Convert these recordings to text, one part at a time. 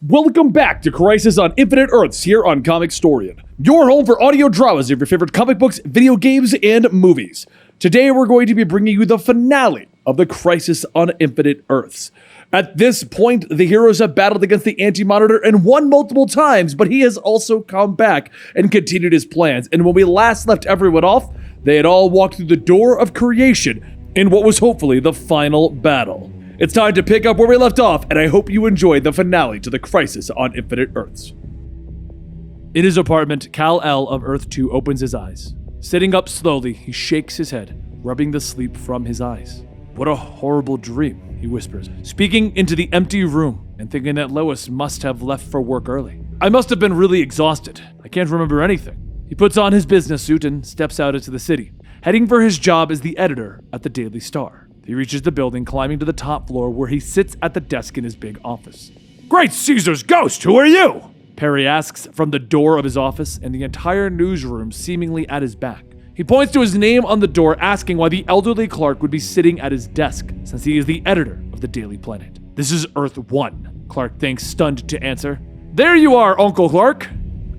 Welcome back to Crisis on Infinite Earths here on Comicstorian, your home for audio dramas of your favorite comic books, video games, and movies. Today we're going to be bringing you the finale of the Crisis on Infinite Earths. At this point, the heroes have battled against the Anti-Monitor and won multiple times, but he has also come back and continued his plans. And when we last left everyone off, they had all walked through the door of creation in what was hopefully the final battle. It's time to pick up where we left off, and I hope you enjoyed the finale to the Crisis on Infinite Earths. In his apartment, Kal-El of Earth 2 opens his eyes. Sitting up slowly, he shakes his head, rubbing the sleep from his eyes. What a horrible dream, he whispers, speaking into the empty room and thinking that Lois must have left for work early. I must have been really exhausted. I can't remember anything. He puts on his business suit and steps out into the city, heading for his job as the editor at the Daily Star. He reaches the building, climbing to the top floor where he sits at the desk in his big office. Great Caesar's ghost, who are you? Perry asks from the door of his office, and the entire newsroom seemingly at his back. He points to his name on the door, asking why the elderly Clark would be sitting at his desk, since he is the editor of the Daily Planet. This is Earth 1, Clark thinks, stunned to answer. There you are, Uncle Clark.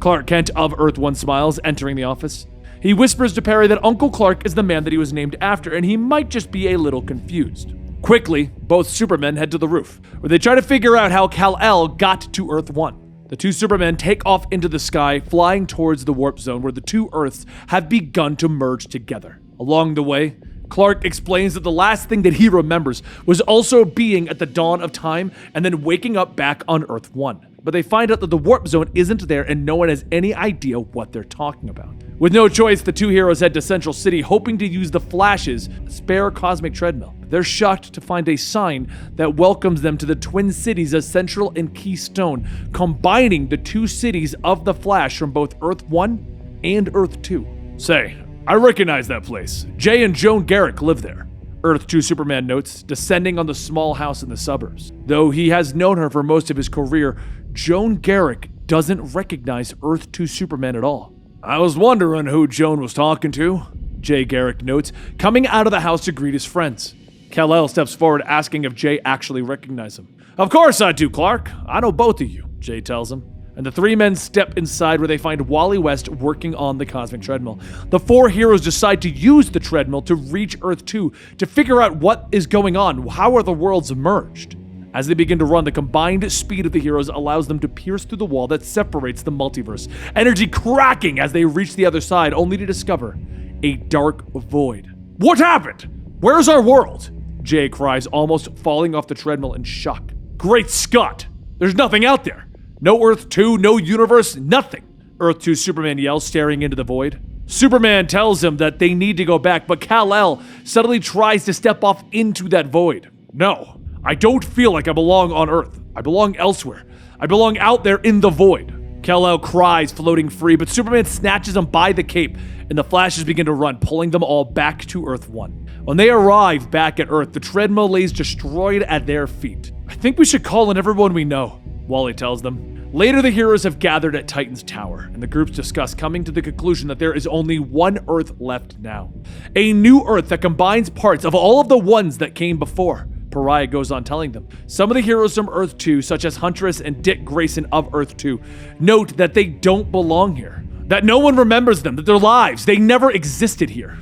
Clark Kent of Earth 1 smiles, entering the office. He whispers to Perry that Uncle Clark is the man that he was named after, and he might just be a little confused. Quickly, both Supermen head to the roof, where they try to figure out how Kal-El got to Earth 1. The two Supermen take off into the sky, flying towards the warp zone where the two Earths have begun to merge together. Along the way, Clark explains that the last thing that he remembers was also being at the dawn of time and then waking up back on Earth 1. But they find out that the warp zone isn't there and no one has any idea what they're talking about. With no choice, the two heroes head to Central City, hoping to use the Flash's spare cosmic treadmill. They're shocked to find a sign that welcomes them to the Twin Cities of Central and Keystone, combining the two cities of the Flash from both Earth 1 and Earth 2. Say, I recognize that place. Jay and Joan Garrick live there. Earth 2 Superman notes, descending on the small house in the suburbs. Though he has known her for most of his career, Joan Garrick doesn't recognize Earth 2 Superman at all. I was wondering who Joan was talking to, Jay Garrick notes, coming out of the house to greet his friends. Kal-El steps forward, asking if Jay actually recognizes him. Of course I do, Clark. I know both of you, Jay tells him. And the three men step inside where they find Wally West working on the cosmic treadmill. The four heroes decide to use the treadmill to reach Earth 2 to figure out what is going on. How are the worlds merged? As they begin to run, the combined speed of the heroes allows them to pierce through the wall that separates the multiverse, energy cracking as they reach the other side, only to discover a dark void. What happened? Where's our world? Jay cries, almost falling off the treadmill in shock. Great Scott! There's nothing out there. No Earth 2, no universe, nothing. Earth 2 Superman yells, staring into the void. Superman tells him that they need to go back, but Kal-El suddenly tries to step off into that void. No. I don't feel like I belong on Earth. I belong elsewhere. I belong out there in the void. Kal-El cries, floating free, but Superman snatches him by the cape, and the Flashes begin to run, pulling them all back to Earth 1. When they arrive back at Earth, the treadmill lays destroyed at their feet. I think we should call in everyone we know, Wally tells them. Later, the heroes have gathered at Titan's Tower, and the groups discuss, coming to the conclusion that there is only one Earth left now. A new Earth that combines parts of all of the ones that came before. Pariah goes on telling them. Some of the heroes from Earth 2, such as Huntress and Dick Grayson of Earth 2, note that they don't belong here. That no one remembers them, that their lives, they never existed here.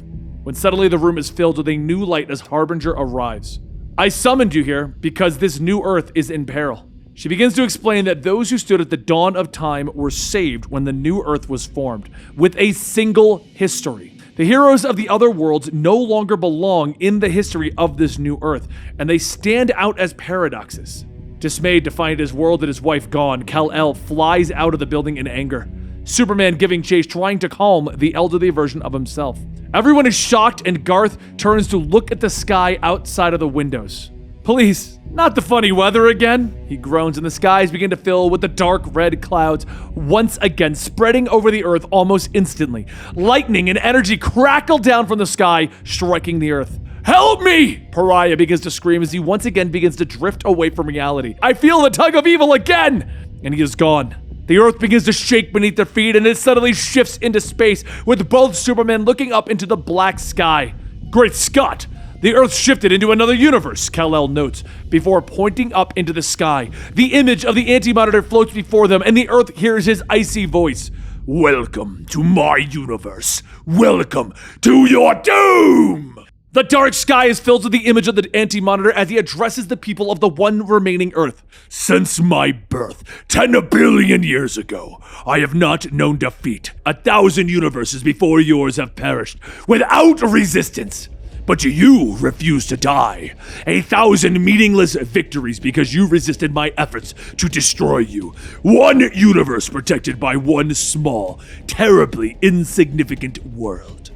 When suddenly the room is filled with a new light as Harbinger arrives. I summoned you here because this new Earth is in peril. She begins to explain that those who stood at the dawn of time were saved when the new Earth was formed, with a single history. The heroes of the other worlds no longer belong in the history of this new Earth, and they stand out as paradoxes. Dismayed to find his world and his wife gone, Kal-El flies out of the building in anger. Superman giving chase, trying to calm the elderly version of himself. Everyone is shocked, and Garth turns to look at the sky outside of the windows. Please, not the funny weather again, he groans, and the skies begin to fill with the dark red clouds, once again spreading over the Earth almost instantly. Lightning and energy crackle down from the sky, striking the Earth. Help me! Pariah begins to scream as he once again begins to drift away from reality. I feel the tug of evil again! And he is gone. The Earth begins to shake beneath their feet, and it suddenly shifts into space, with both Supermen looking up into the black sky. Great Scott! The Earth shifted into another universe, Kal-El notes, before pointing up into the sky. The image of the Anti-Monitor floats before them, and the Earth hears his icy voice. Welcome to my universe. Welcome to your doom! The dark sky is filled with the image of the Anti-Monitor as he addresses the people of the one remaining Earth. Since my birth, 10 billion years ago, I have not known defeat. 1,000 universes before yours have perished without resistance. But you refuse to die. 1,000 meaningless victories because you resisted my efforts to destroy you. One universe protected by one small, terribly insignificant world.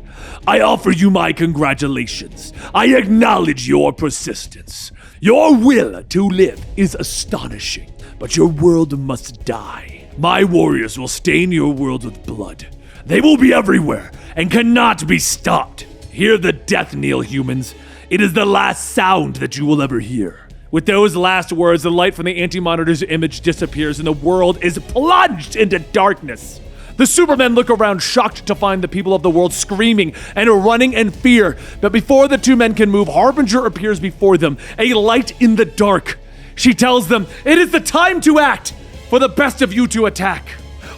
I offer you my congratulations. I acknowledge your persistence. Your will to live is astonishing, but your world must die. My warriors will stain your world with blood. They will be everywhere and cannot be stopped. Hear the death knell, humans. It is the last sound that you will ever hear. With those last words, the light from the Anti-Monitor's image disappears and the world is plunged into darkness. The Supermen look around, shocked to find the people of the world screaming and running in fear. But before the two men can move, Harbinger appears before them, a light in the dark. She tells them, "It is the time to act, for the best of you to attack.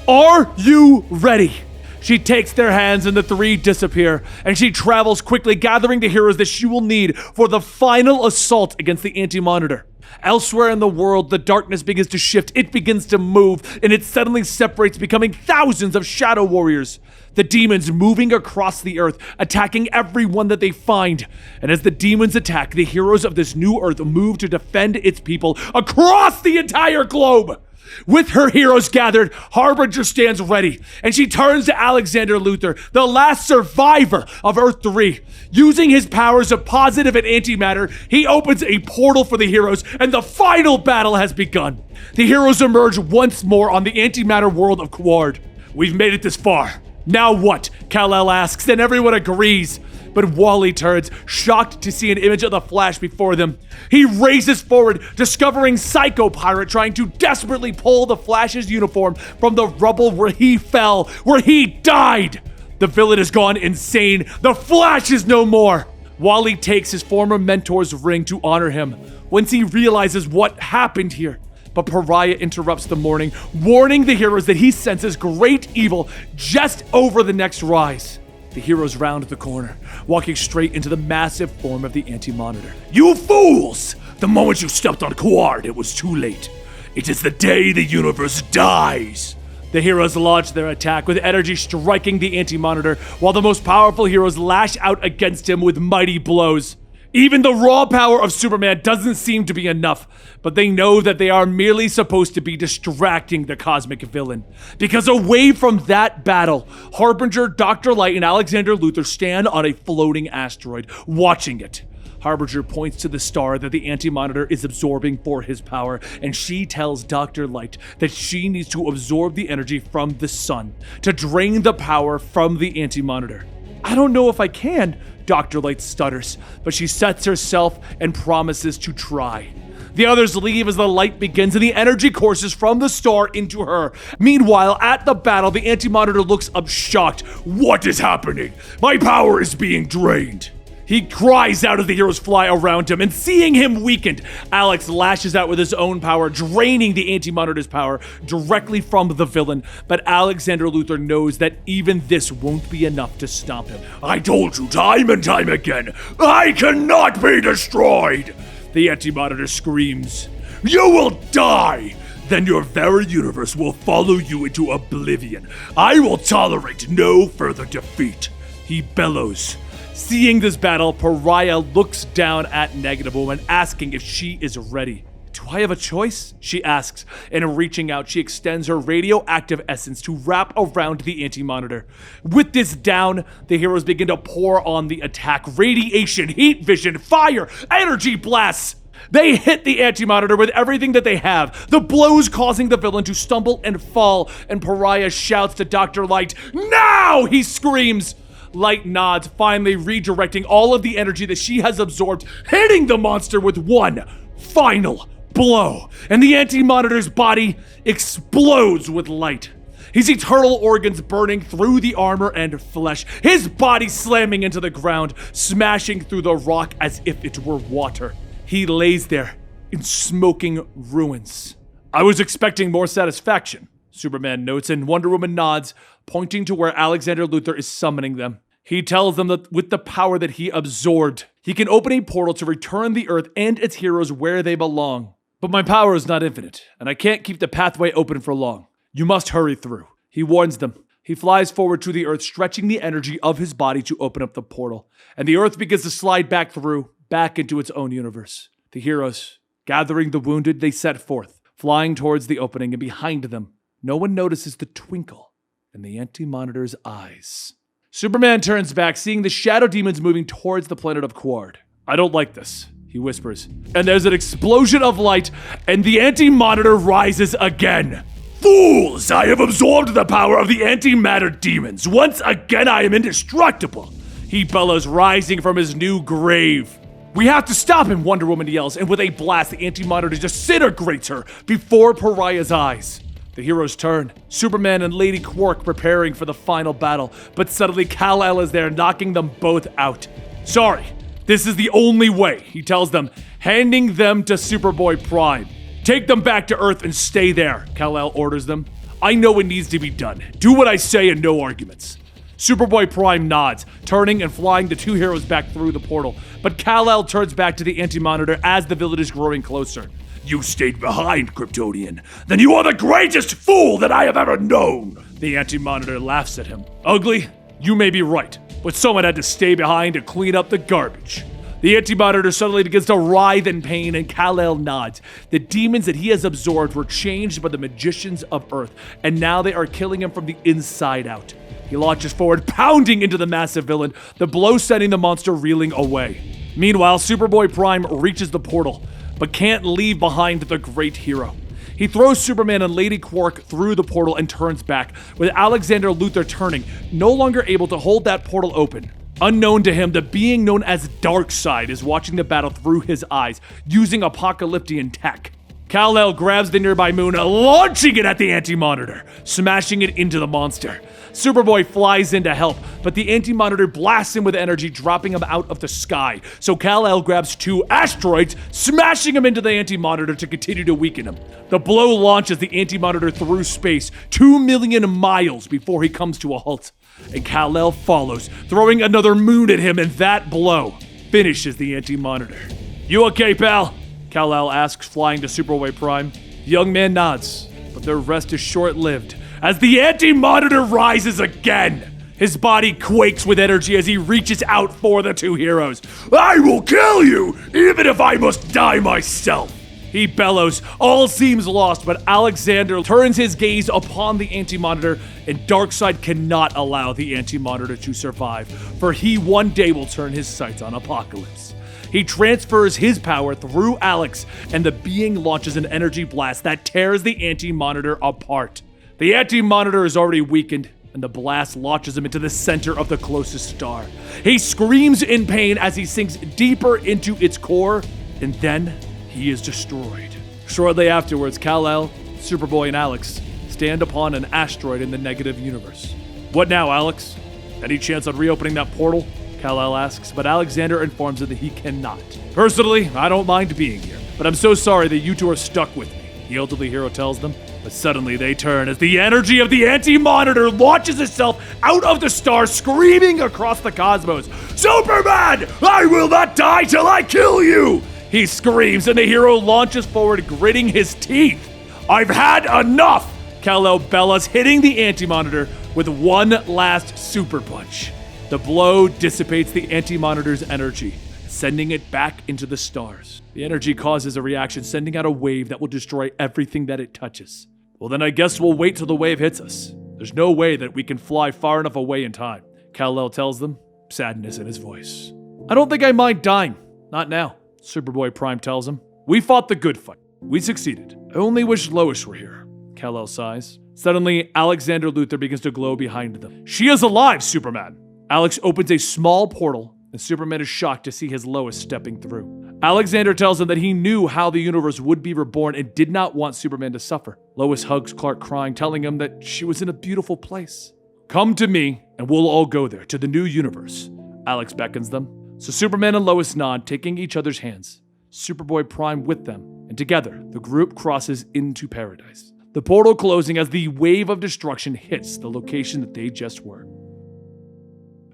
Are you ready?" She takes their hands and the three disappear, and she travels quickly, gathering the heroes that she will need for the final assault against the Anti-Monitor. Elsewhere in the world, the darkness begins to shift, it begins to move, and it suddenly separates, becoming thousands of shadow warriors. The demons moving across the earth, attacking everyone that they find. And as the demons attack, the heroes of this new earth move to defend its people across the entire globe. With her heroes gathered, Harbinger stands ready, and she turns to Alexander Luthor, the last survivor of Earth 3. Using his powers of positive and antimatter, he opens a portal for the heroes, and the final battle has begun. The heroes emerge once more on the antimatter world of Quard. We've made it this far. Now what? Kal-El asks, and everyone agrees. But Wally turns, shocked to see an image of the Flash before them. He races forward, discovering Psycho Pirate trying to desperately pull the Flash's uniform from the rubble where he fell, where he died. The villain has gone insane. The Flash is no more. Wally takes his former mentor's ring to honor him once he realizes what happened here. But Pariah interrupts the morning, warning the heroes that he senses great evil just over the next rise. The heroes round the corner, walking straight into the massive form of the Anti-Monitor. You fools! The moment you stepped on Quard, it was too late. It is the day the universe dies. The heroes launch their attack with energy striking the Anti-Monitor, while the most powerful heroes lash out against him with mighty blows. Even the raw power of Superman doesn't seem to be enough, but they know that they are merely supposed to be distracting the cosmic villain. Because away from that battle, Harbinger, Dr. Light, and Alexander Luthor stand on a floating asteroid, watching it. Harbinger points to the star that the Anti-Monitor is absorbing for his power, and she tells Dr. Light that she needs to absorb the energy from the sun to drain the power from the Anti-Monitor. I don't know if I can, Dr. Light stutters, but she sets herself and promises to try. The others leave as the light begins and the energy courses from the star into her. Meanwhile, at the battle, the Anti-Monitor looks up shocked. What is happening? My power is being drained. He cries out as the heroes fly around him, and seeing him weakened, Alex lashes out with his own power, draining the Anti-Monitor's power directly from the villain. But Alexander Luthor knows that even this won't be enough to stop him. I told you time and time again, I cannot be destroyed! The Anti-Monitor screams. You will die! Then your very universe will follow you into oblivion. I will tolerate no further defeat. He bellows. Seeing this battle, Pariah looks down at Negative Woman, asking if she is ready. Do I have a choice? She asks, and reaching out, she extends her radioactive essence to wrap around the Anti-Monitor. With this down, the heroes begin to pour on the attack. Radiation, heat vision, fire, energy blasts. They hit the Anti-Monitor with everything that they have, the blows causing the villain to stumble and fall, and Pariah shouts to Dr. Light, "Now!" he screams. Light nods, finally redirecting all of the energy that she has absorbed, hitting the monster with one final blow, and the Anti-Monitor's body explodes with light. his eternal organs burning through the armor and flesh, his body slamming into the ground, smashing through the rock as if it were water. He lays there in smoking ruins. I was expecting more satisfaction, Superman notes, and Wonder Woman nods, pointing to where Alexander Luthor is summoning them. He tells them that with the power that he absorbed, he can open a portal to return the Earth and its heroes where they belong. But my power is not infinite, and I can't keep the pathway open for long. You must hurry through. He warns them. He flies forward to the Earth, stretching the energy of his body to open up the portal, and the Earth begins to slide back through, back into its own universe. The heroes, gathering the wounded, they set forth, flying towards the opening, and behind them, no one notices the twinkle in the Anti-Monitor's eyes. Superman turns back, seeing the shadow demons moving towards the planet of Quard. I don't like this, he whispers. And there's an explosion of light, and the Anti-Monitor rises again. Fools! I have absorbed the power of the antimatter demons. Once again, I am indestructible, he bellows, rising from his new grave. We have to stop him, Wonder Woman yells, and with a blast, the Anti-Monitor disintegrates her before Pariah's eyes. The heroes turn, Superman and Lady Quark preparing for the final battle, but suddenly Kal-El is there, knocking them both out. Sorry, this is the only way, he tells them, handing them to Superboy Prime. Take them back to Earth and stay there, Kal-El orders them. I know it needs to be done. Do what I say and no arguments. Superboy Prime nods, turning and flying the two heroes back through the portal, but Kal-El turns back to the Anti-Monitor as the village is growing closer. You stayed behind, Kryptonian. Then you are the greatest fool that I have ever known. The Anti-Monitor laughs at him. Ugly? You may be right, but someone had to stay behind to clean up the garbage. The Anti-Monitor suddenly begins to writhe in pain, and Kal-El nods. The demons that he has absorbed were changed by the magicians of Earth, and now they are killing him from the inside out. He launches forward, pounding into the massive villain, the blow sending the monster reeling away. Meanwhile, Superboy Prime reaches the portal, but can't leave behind the great hero. He throws Superman and Lady Quark through the portal and turns back, with Alexander Luthor turning, no longer able to hold that portal open. Unknown to him, the being known as Darkseid is watching the battle through his eyes, using apocalyptic tech. Kal-El grabs the nearby moon, launching it at the Anti-Monitor, smashing it into the monster. Superboy flies in to help, but the Anti-Monitor blasts him with energy, dropping him out of the sky. So Kal-El grabs two asteroids, smashing him into the Anti-Monitor to continue to weaken him. The blow launches the Anti-Monitor through space, 2 million miles before he comes to a halt. And Kal-El follows, throwing another moon at him, and that blow finishes the Anti-Monitor. You okay, pal? Kal-El asks, flying to Superboy Prime. The young man nods, but their rest is short-lived, as the Anti-Monitor rises again. His body quakes with energy as he reaches out for the two heroes. I will kill you, even if I must die myself. He bellows. All seems lost, but Alexander turns his gaze upon the Anti-Monitor, and Darkseid cannot allow the Anti-Monitor to survive, for he one day will turn his sights on Apocalypse. He transfers his power through Alex, and the being launches an energy blast that tears the Anti-Monitor apart. The Anti-Monitor is already weakened, and the blast launches him into the center of the closest star. He screams in pain as he sinks deeper into its core, and then he is destroyed. Shortly afterwards, Kal-El, Superboy, and Alex stand upon an asteroid in the negative universe. What now, Alex? Any chance on reopening that portal? Kal-El asks, but Alexander informs him that he cannot. Personally, I don't mind being here, but I'm so sorry that you two are stuck with me, the elderly hero tells them. But suddenly they turn as the energy of the Anti-Monitor launches itself out of the star, screaming across the cosmos. Superman! I will not die till I kill you! He screams, and the hero launches forward, gritting his teeth. I've had enough! Kal-El bellows, hitting the Anti-Monitor with one last super punch. The blow dissipates the Anti-Monitor's energy, sending it back into the stars. The energy causes a reaction, sending out a wave that will destroy everything that it touches. Well, then I guess we'll wait till the wave hits us. There's no way that we can fly far enough away in time, Kal-El tells them, sadness in his voice. I don't think I mind dying. Not now, Superboy Prime tells him. We fought the good fight. We succeeded. I only wish Lois were here, Kal-El sighs. Suddenly, Alexander Luthor begins to glow behind them. She is alive, Superman! Alex opens a small portal, and Superman is shocked to see his Lois stepping through. Alexander tells him that he knew how the universe would be reborn and did not want Superman to suffer. Lois hugs Clark crying, telling him that she was in a beautiful place. Come to me and we'll all go there, to the new universe. Alex beckons them. So Superman and Lois nod, taking each other's hands. Superboy Prime with them, and together the group crosses into paradise. The portal closing as the wave of destruction hits the location that they just were.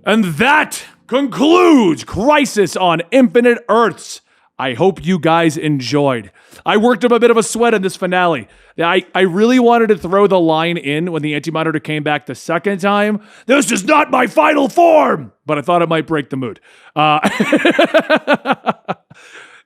And that concludes Crisis on Infinite Earths. I hope you guys enjoyed. I worked up a bit of a sweat in this finale. I really wanted to throw the line in when the Anti-Monitor came back the second time. This is not my final form! But I thought it might break the mood.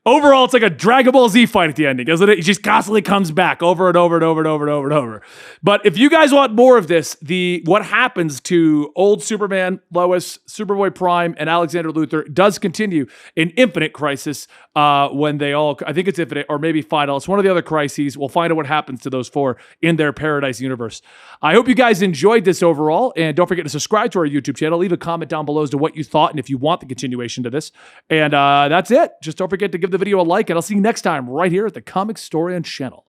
Overall, it's like a Dragon Ball Z fight at the ending, isn't it? He just constantly comes back over and over and over and over and over and over. But if you guys want more of this, what happens to old Superman, Lois, Superboy Prime, and Alexander Luthor does continue in Infinite Crisis when they all, I think it's Infinite or maybe Final. It's one of the other crises. We'll find out what happens to those four in their Paradise universe. I hope you guys enjoyed this overall, and don't forget to subscribe to our YouTube channel. Leave a comment down below as to what you thought and if you want the continuation to this. And that's it. Just don't forget to give the video a like, and I'll see you next time right here at the Comicstorian channel.